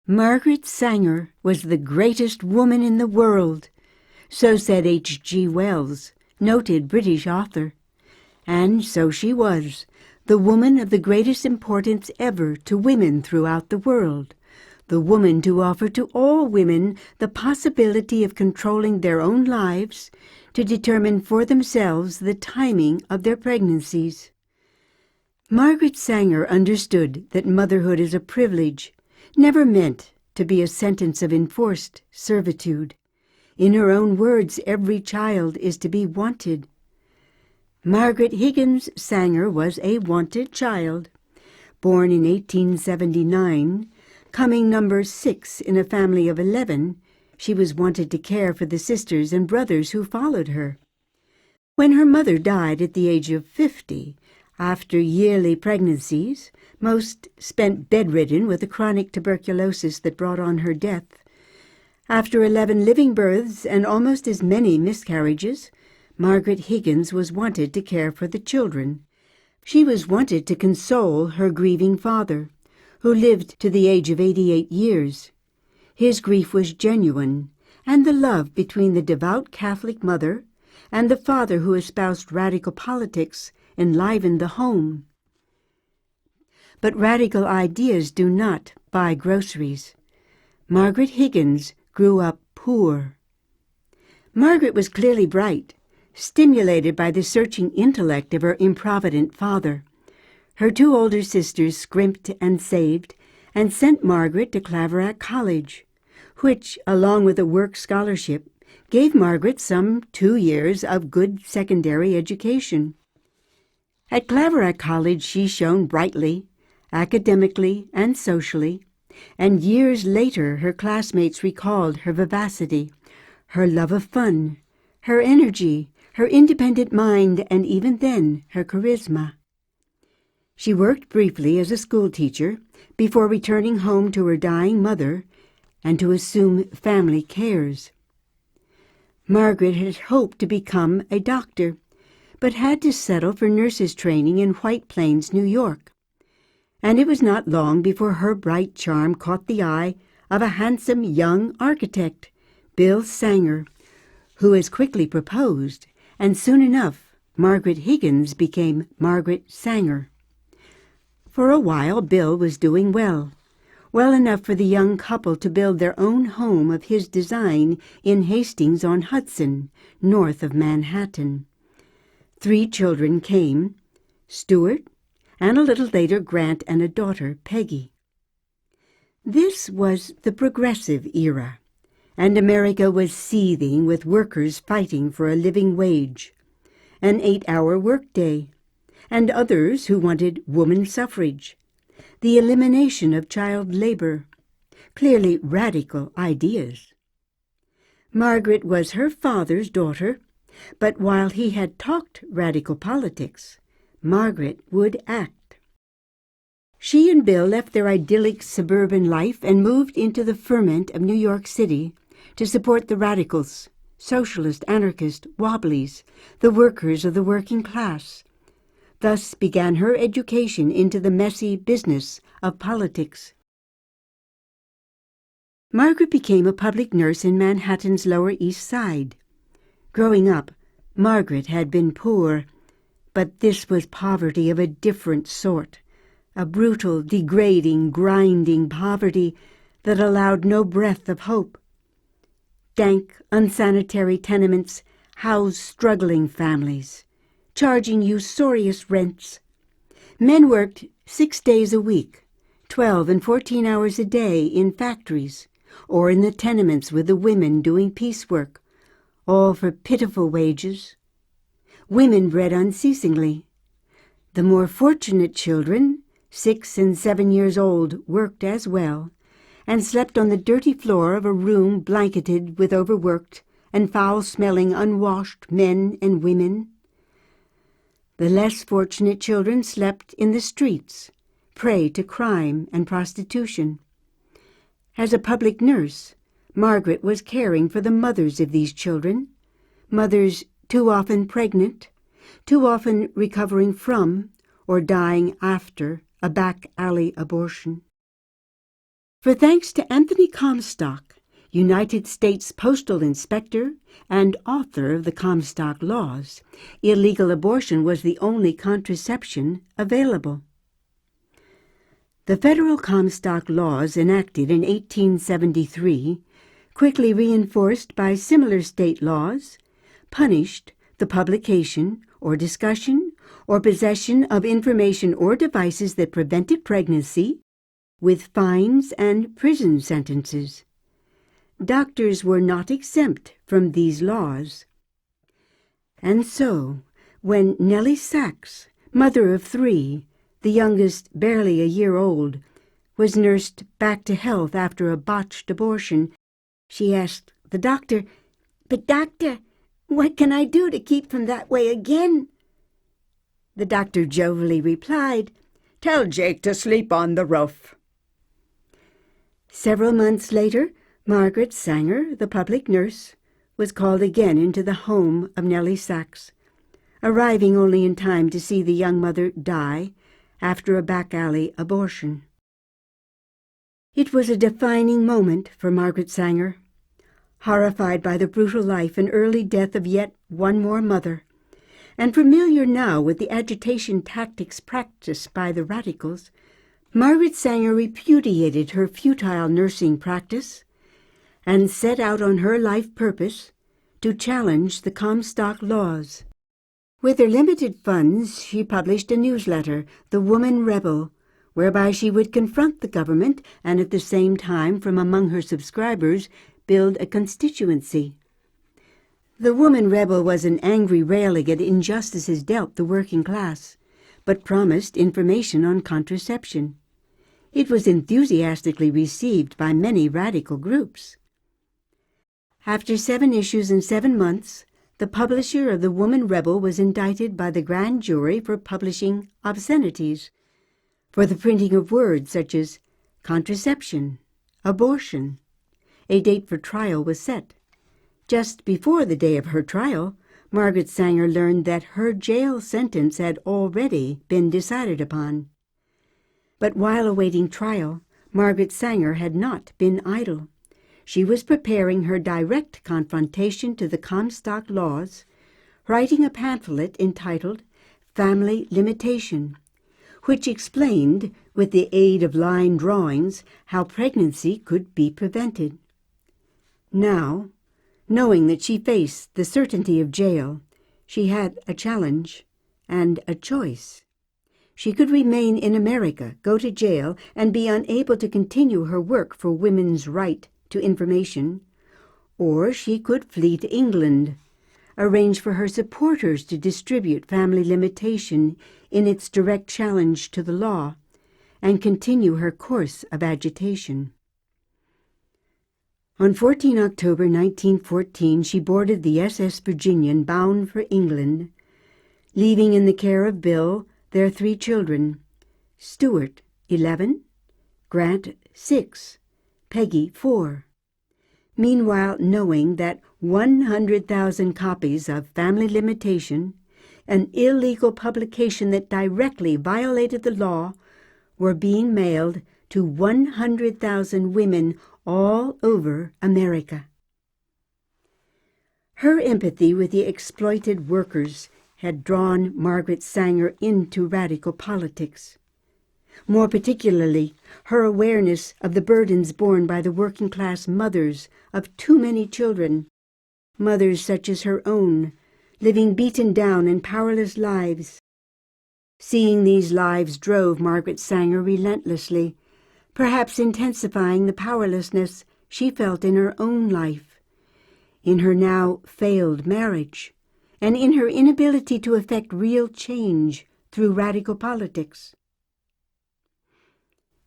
Margaret Sanger was the greatest woman in the world, so said H.G. Wells, noted British author. And so she was, the woman of the greatest importance ever to women throughout the world, the woman to offer to all women the possibility of controlling their own lives, to determine for themselves the timing of their pregnancies. Margaret Sanger understood that motherhood is a privilege, never meant to be a sentence of enforced servitude. In her own words, every child is to be wanted. Margaret Higgins Sanger was a wanted child. Born in 1879, coming number 6 in a family of 11, she was wanted to care for the sisters and brothers who followed her. When her mother died at the age of 50, after yearly pregnancies, most spent bedridden with a chronic tuberculosis that brought on her death. After 11 living births and almost as many miscarriages, Margaret Higgins was wanted to care for the children. She was wanted to console her grieving father, who lived to the age of 88 years. His grief was genuine, and the love between the devout Catholic mother and the father who espoused radical politics enlivened the home. But radical ideas do not buy groceries. Margaret Higgins grew up poor. Margaret was clearly bright, stimulated by the searching intellect of her improvident father. Her 2 older sisters scrimped and saved, and sent Margaret to Claverack College, which, along with a work scholarship, gave Margaret some 2 years of good secondary education. At Claverack College she shone brightly, academically and socially, and years later her classmates recalled her vivacity, her love of fun, her energy, her independent mind, and even then her charisma. She worked briefly as a schoolteacher before returning home to her dying mother and to assume family cares. Margaret had hoped to become a doctor, but had to settle for nurse's training in White Plains, New York. And it was not long before her bright charm caught the eye of a handsome young architect, Bill Sanger, who as quickly proposed, and soon enough Margaret Higgins became Margaret Sanger. For a while Bill was doing well enough for the young couple to build their own home of his design in Hastings-on-Hudson, north of Manhattan. 3 children came, Stuart, and a little later Grant and a daughter, Peggy. This was the progressive era, and America was seething with workers fighting for a living wage, an 8-hour workday, and others who wanted woman suffrage, the elimination of child labor, clearly radical ideas. Margaret was her father's daughter, but while he had talked radical politics, Margaret would act. She and Bill left their idyllic suburban life and moved into the ferment of New York City to support the radicals, socialist, anarchist, wobblies, the workers of the working class. Thus began her education into the messy business of politics. Margaret became a public nurse in Manhattan's Lower East Side. Growing up, Margaret had been poor, but this was poverty of a different sort, a brutal, degrading, grinding poverty that allowed no breath of hope. Dank, unsanitary tenements housed struggling families, charging usurious rents. Men worked 6 days a week, 12 and 14 hours a day in factories, or in the tenements with the women doing piecework, all for pitiful wages. Women bred unceasingly. The more fortunate children, 6 and 7 years old, worked as well, and slept on the dirty floor of a room blanketed with overworked and foul-smelling unwashed men and women. The less fortunate children slept in the streets, prey to crime and prostitution. As a public nurse, Margaret was caring for the mothers of these children, mothers too often pregnant, too often recovering from or dying after a back-alley abortion. For thanks to Anthony Comstock, United States Postal Inspector and author of the Comstock Laws, illegal abortion was the only contraception available. The federal Comstock Laws enacted in 1873, quickly reinforced by similar state laws, punished the publication or discussion or possession of information or devices that prevented pregnancy, with fines and prison sentences. Doctors were not exempt from these laws. And so, when Nellie Sachs, mother of 3, the youngest barely a year old, was nursed back to health after a botched abortion, she asked the doctor, "But doctor, what can I do to keep from that way again?" The doctor jovially replied, "Tell Jake to sleep on the roof." Several months later, Margaret Sanger, the public nurse, was called again into the home of Nellie Sachs, arriving only in time to see the young mother die after a back-alley abortion. It was a defining moment for Margaret Sanger. Horrified by the brutal life and early death of yet one more mother, and familiar now with the agitation tactics practiced by the radicals, Margaret Sanger repudiated her futile nursing practice and set out on her life purpose to challenge the Comstock Laws. With her limited funds, she published a newsletter, The Woman Rebel, whereby she would confront the government and at the same time, from among her subscribers, build a constituency. The Woman Rebel was an angry railing at injustices dealt the working class, but promised information on contraception. It was enthusiastically received by many radical groups. After 7 issues in 7 months, the publisher of The Woman Rebel was indicted by the grand jury for publishing obscenities, for the printing of words such as contraception, abortion. A date for trial was set. Just before the day of her trial, Margaret Sanger learned that her jail sentence had already been decided upon. But while awaiting trial, Margaret Sanger had not been idle. She was preparing her direct confrontation to the Comstock Laws, writing a pamphlet entitled Family Limitation, which explained, with the aid of line drawings, how pregnancy could be prevented. Now, knowing that she faced the certainty of jail, she had a challenge and a choice. She could remain in America, go to jail, and be unable to continue her work for women's right to information, or she could flee to England, arrange for her supporters to distribute Family Limitation in its direct challenge to the law, and continue her course of agitation. On 14 October 1914, she boarded the SS Virginian bound for England, leaving in the care of Bill their 3 children, Stuart, 11, Grant, 6, Peggy, 4. Meanwhile, knowing that 100,000 copies of Family Limitation, an illegal publication that directly violated the law, were being mailed to 100,000 women all over America. Her empathy with the exploited workers had drawn Margaret Sanger into radical politics. More particularly, her awareness of the burdens borne by the working-class mothers of too many children, mothers such as her own, living beaten down and powerless lives. Seeing these lives drove Margaret Sanger relentlessly, perhaps intensifying the powerlessness she felt in her own life, in her now failed marriage, and in her inability to effect real change through radical politics.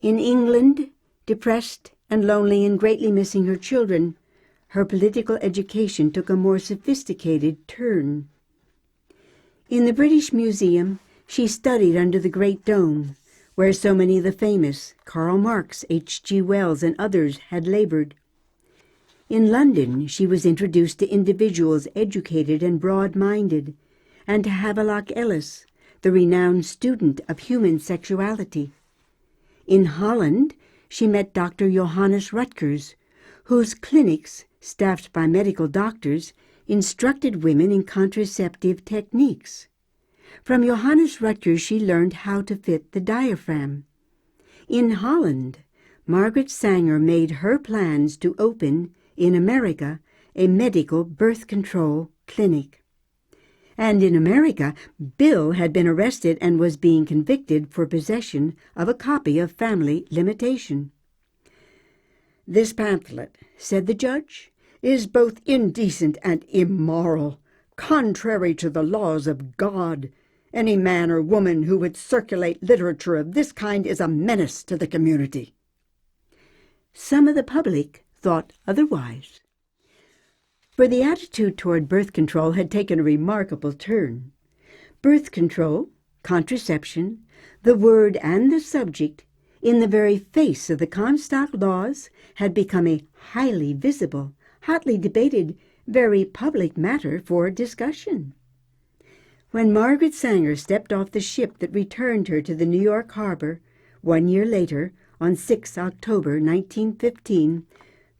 In England, depressed and lonely and greatly missing her children, her political education took a more sophisticated turn. In the British Museum, she studied under the Great Dome, where so many of the famous Karl Marx, H.G. Wells, and others had labored. In London, she was introduced to individuals educated and broad-minded, and to Havelock Ellis, the renowned student of human sexuality. In Holland, she met Dr. Johannes Rutgers, whose clinics, staffed by medical doctors, instructed women in contraceptive techniques. From Johannes Rutgers she learned how to fit the diaphragm. In Holland, Margaret Sanger made her plans to open, in America, a medical birth control clinic. And in America, Bill had been arrested and was being convicted for possession of a copy of Family Limitation. "This pamphlet," said the judge, "is both indecent and immoral, contrary to the laws of God. Any man or woman who would circulate literature of this kind is a menace to the community." Some of the public thought otherwise, for the attitude toward birth control had taken a remarkable turn. Birth control, contraception, the word and the subject, in the very face of the Comstock laws, had become a highly visible, hotly debated, very public matter for discussion. When Margaret Sanger stepped off the ship that returned her to the New York harbor 1 year later, on 6 October 1915,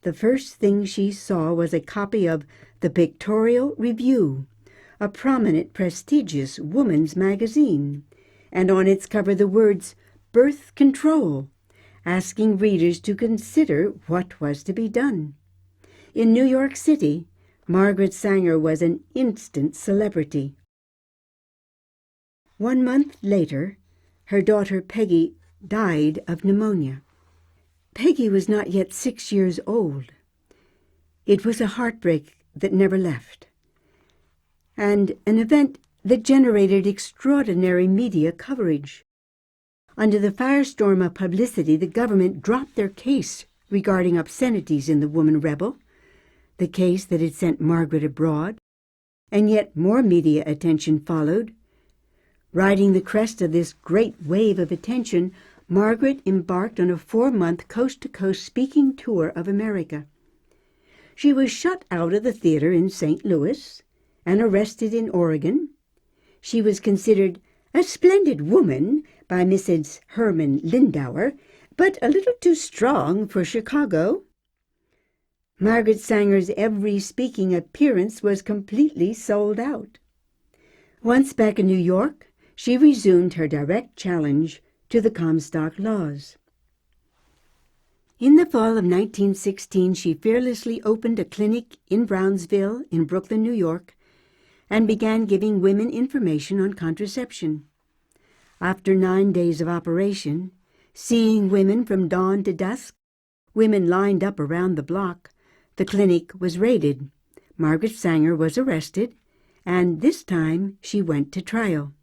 the first thing she saw was a copy of the Pictorial Review, a prominent, prestigious woman's magazine, and on its cover the words "Birth Control," asking readers to consider what was to be done. In New York City, Margaret Sanger was an instant celebrity. 1 month later, her daughter Peggy died of pneumonia. Peggy was not yet 6 years old. It was a heartbreak that never left, and an event that generated extraordinary media coverage. Under the firestorm of publicity, the government dropped their case regarding obscenities in the woman rebel, the case that had sent Margaret abroad, and yet more media attention followed. Riding the crest of this great wave of attention, Margaret embarked on a 4-month coast-to-coast speaking tour of America. She was shut out of the theater in St. Louis and arrested in Oregon. She was considered a splendid woman by Mrs. Herman Lindauer, but a little too strong for Chicago. Margaret Sanger's every speaking appearance was completely sold out. Once back in New York, she resumed her direct challenge to the Comstock laws. In the fall of 1916, she fearlessly opened a clinic in Brownsville, in Brooklyn, New York, and began giving women information on contraception. After 9 days of operation, seeing women from dawn to dusk, women lined up around the block, the clinic was raided. Margaret Sanger was arrested, and this time she went to trial.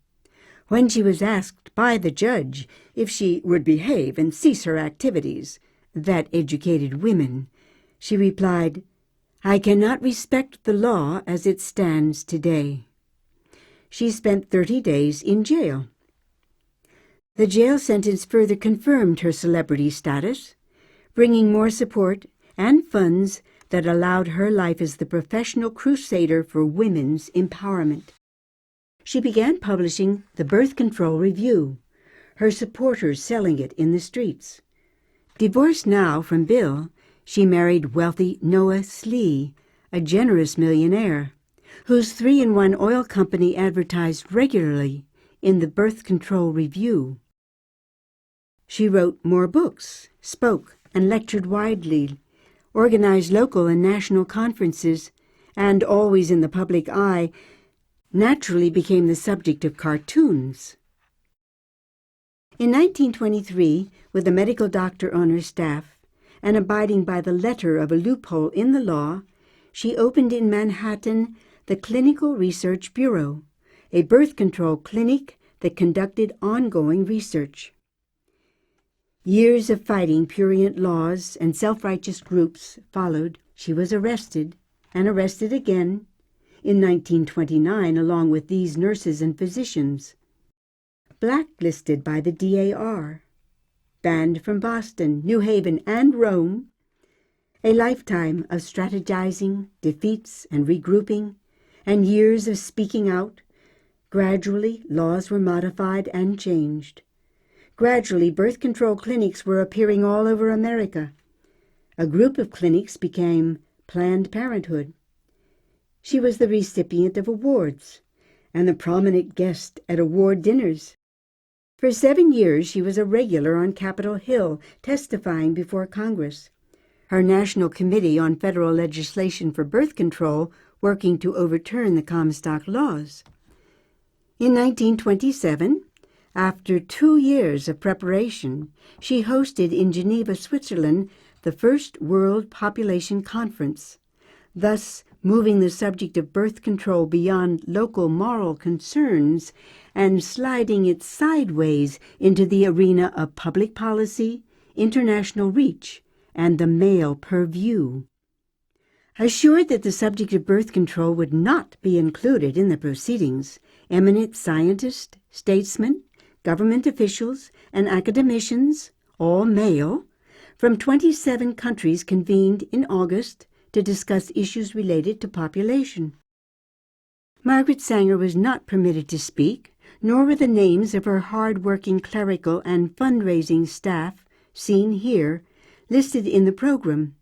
When she was asked by the judge if she would behave and cease her activities that educated women, she replied, "I cannot respect the law as it stands today." She spent 30 days in jail. The jail sentence further confirmed her celebrity status, bringing more support and funds that allowed her life as the professional crusader for women's empowerment. She began publishing the Birth Control Review, her supporters selling it in the streets. Divorced now from Bill, she married wealthy Noah Slee, a generous millionaire, whose 3-in-1 oil company advertised regularly in the Birth Control Review. She wrote more books, spoke and lectured widely, organized local and national conferences, and, always in the public eye, naturally became the subject of cartoons. In 1923, with a medical doctor on her staff, and abiding by the letter of a loophole in the law, she opened in Manhattan the Clinical Research Bureau, a birth control clinic that conducted ongoing research. Years of fighting prurient laws and self-righteous groups followed. She was arrested, and arrested again, in 1929 along with these nurses and physicians, blacklisted by the DAR, banned from Boston, New Haven, and Rome, a lifetime of strategizing, defeats, and regrouping, and years of speaking out. Gradually, laws were modified and changed. Gradually, birth control clinics were appearing all over America. A group of clinics became Planned Parenthood. She was the recipient of awards and a prominent guest at award dinners. For 7 years, she was a regular on Capitol Hill, testifying before Congress. Her National Committee on Federal Legislation for Birth Control working to overturn the Comstock laws. In 1927, after 2 years of preparation, she hosted in Geneva, Switzerland, the first World Population Conference, thus moving the subject of birth control beyond local moral concerns and sliding it sideways into the arena of public policy, international reach, and the male purview. Assured that the subject of birth control would not be included in the proceedings, eminent scientists, statesmen, government officials, and academicians, all male, from 27 countries convened in August to discuss issues related to population. Margaret Sanger was not permitted to speak, nor were the names of her hard-working clerical and fundraising staff, seen here, listed in the program.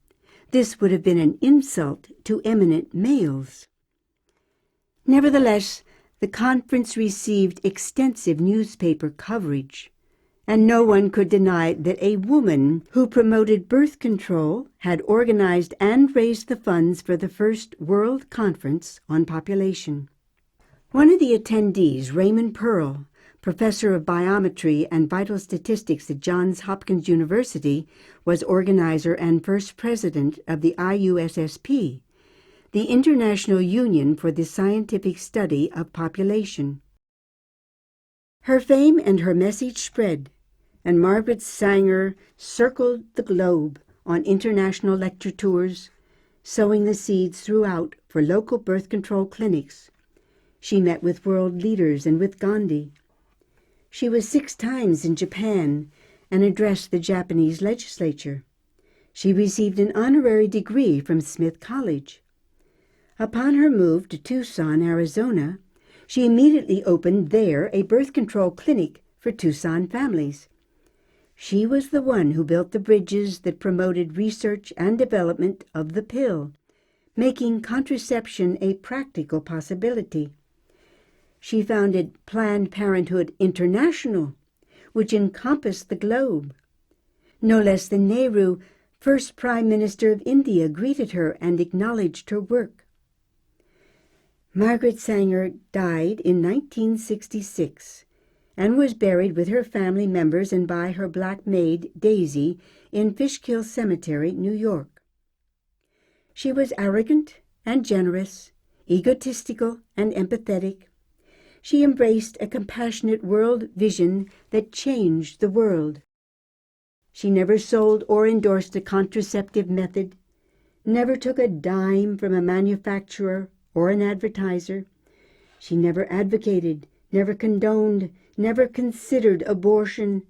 This would have been an insult to eminent males. Nevertheless, the conference received extensive newspaper coverage, and no one could deny that a woman who promoted birth control had organized and raised the funds for the first World Conference on Population. One of the attendees, Raymond Pearl, professor of biometry and vital statistics at Johns Hopkins University, was organizer and first president of the IUSSP, the International Union for the Scientific Study of Population. Her fame and her message spread, and Margaret Sanger circled the globe on international lecture tours, sowing the seeds throughout for local birth control clinics. She met with world leaders and with Gandhi. She was 6 times in Japan and addressed the Japanese legislature. She received an honorary degree from Smith College. Upon her move to Tucson, Arizona, she immediately opened there a birth control clinic for Tucson families. She was the one who built the bridges that promoted research and development of the pill, making contraception a practical possibility. She founded Planned Parenthood International, which encompassed the globe. No less than Nehru, first Prime Minister of India, greeted her and acknowledged her work. Margaret Sanger died in 1966 and was buried with her family members and by her black maid, Daisy, in Fishkill Cemetery, New York. She was arrogant and generous, egotistical and empathetic. She embraced a compassionate world vision that changed the world. She never sold or endorsed a contraceptive method, never took a dime from a manufacturer or an advertiser. She never advocated, never condoned, never considered abortion,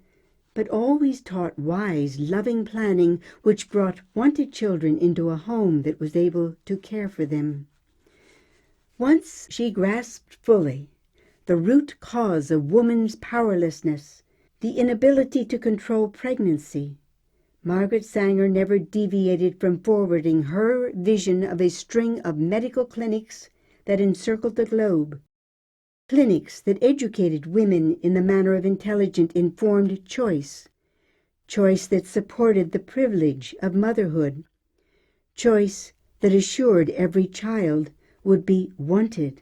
but always taught wise, loving planning which brought wanted children into a home that was able to care for them. Once she grasped fully the root cause of woman's powerlessness, the inability to control pregnancy. Margaret Sanger never deviated from forwarding her vision of a string of medical clinics that encircled the globe, clinics that educated women in the manner of intelligent, informed choice, choice that supported the privilege of motherhood, choice that assured every child would be wanted.